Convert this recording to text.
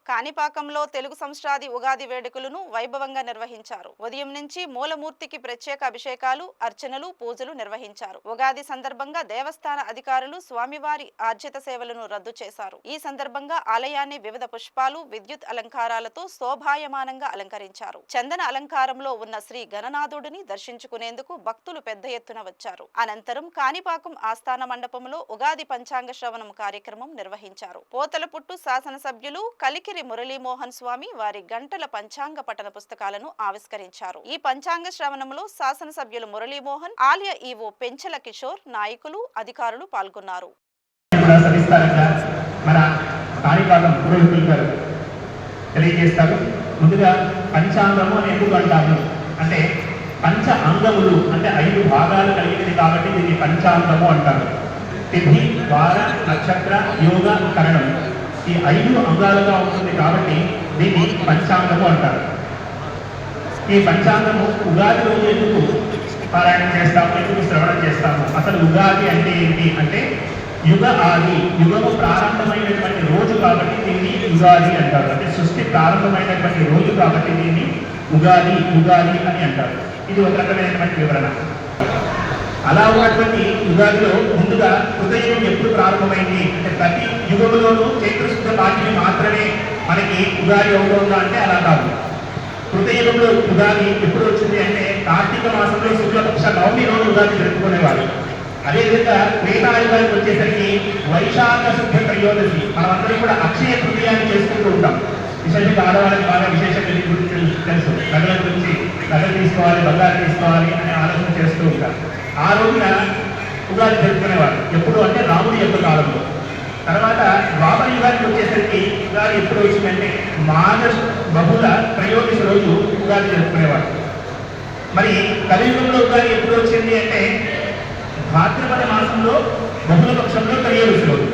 కాణిపాకంలో తెలుగు సంవత్సరాది ఉగాది వేడుకలను వైభవంగా నిర్వహించారు. ఉదయం నుంచి మూలమూర్తికి ప్రత్యేక అభిషేకాలు, అర్చనలు, పూజలు నిర్వహించారు. ఉగాది సందర్భంగా దేవస్థాన అధికారులు స్వామివారి ఆర్జిత సేవలను రద్దు చేశారు. ఈ సందర్భంగా ఆలయాన్ని వివిధ పుష్పాలు, విద్యుత్ అలంకారాలతో శోభాయమానంగా అలంకరించారు. చందన అలంకారంలో ఉన్న శ్రీ గణనాథుడిని దర్శించుకునేందుకు భక్తులు పెద్ద ఎత్తున వచ్చారు. అనంతరం కాణిపాకం ఆస్థాన మండపంలో ఉగాది పంచాంగ శ్రవణం కార్యక్రమం నిర్వహించారు. పోతలపుట్టు శాసనసభ్యులు కలికి మురళీమోహన్ స్వామి వారి గంటల పంచాంగ పఠన పుస్తకాలను ఆవిష్కరించారు. ఈ పంచాంగ శ్రవణంలో శాసనసభ్యులు మురళీమోహన్, ఆలయ ఈవో పెంచల కిషోర్, నాయకులు, అధికారులు పాల్గొన్నారు. ముందుగా పంచాంగము అని ఎందుకు అంటాము అంటే పంచ అంగములు అంటే 5 భాగాలు కలిగినది కాబట్టి దీన్ని పంచాంగము అంటారు. తిథి, వార, నక్షత్ర, యోగ, కరణం ఈ 5 అంగాలుగా ఉంటుంది కాబట్టి దీన్ని పంచాంగము అంటారు. ఈ పంచాంగము ఉగాది రోజు ఎందుకు పారాయణం చేస్తాము, ఎందుకు శ్రవణం చేస్తాము? అసలు ఉగాది అంటే ఏంటి అంటే యుగ ఆది, యుగము ప్రారంభమైనటువంటి రోజు కాబట్టి దీన్ని ఉగాది అంటారు. అంటే సృష్టి ప్రారంభమైనటువంటి రోజు కాబట్టి దీన్ని ఉగాది అని అంటారు. ఇది ఒక రకమైనటువంటి వివరణ. అలా ఉన్నటువంటి యుగాదిలో ముందుగా హృదయం ఎప్పుడు ప్రారంభమైంది అంటే ప్రతి యుగంలోనూ చైత్రశుద్ధ పాఠ్యం మాత్రమే మనకి ఉగాది అవుతుందా అంటే అలా కాదు. హృదయంలో ఉగాది ఎప్పుడు వచ్చింది అంటే కార్తీక మాసంలో శుక్లపక్ష నవమి రోజు ఉగాది జరుపుకునేవారు. అదేవిధంగా త్రేతాయుగానికి వచ్చేసరికి వైశాఖ శుద్ధ త్రయోదశి మనమందరం కూడా అక్షయ తృతీయాన్ని చేసుకుంటూ ఉంటాం. విశేషంగా ఆడవాళ్ళకి బాగా విశేషంగా గురించి తెలుసు. నగల గురించి నగలు తీసుకోవాలి, బంగారు తీసుకోవాలి అనే ఆలోచన చేస్తూ ఉంటారు. ఆ రోజున ఉగాది జరుపుకునేవారు. ఎప్పుడు అంటే రాముడి యొక్క కాలంలో. తర్వాత ద్వాపర యుగానికి వచ్చేసరికి ఉగాది ఎప్పుడు వచ్చిందంటే మాఘ బహుళ త్రయోదశి రోజు ఉగాది జరుపుకునేవారు. మరి కలియుగంలో ఉగాది ఎప్పుడు వచ్చింది అంటే భాద్రపద మాసంలో బహుళ పక్షంలో త్రయోదశి రోజు.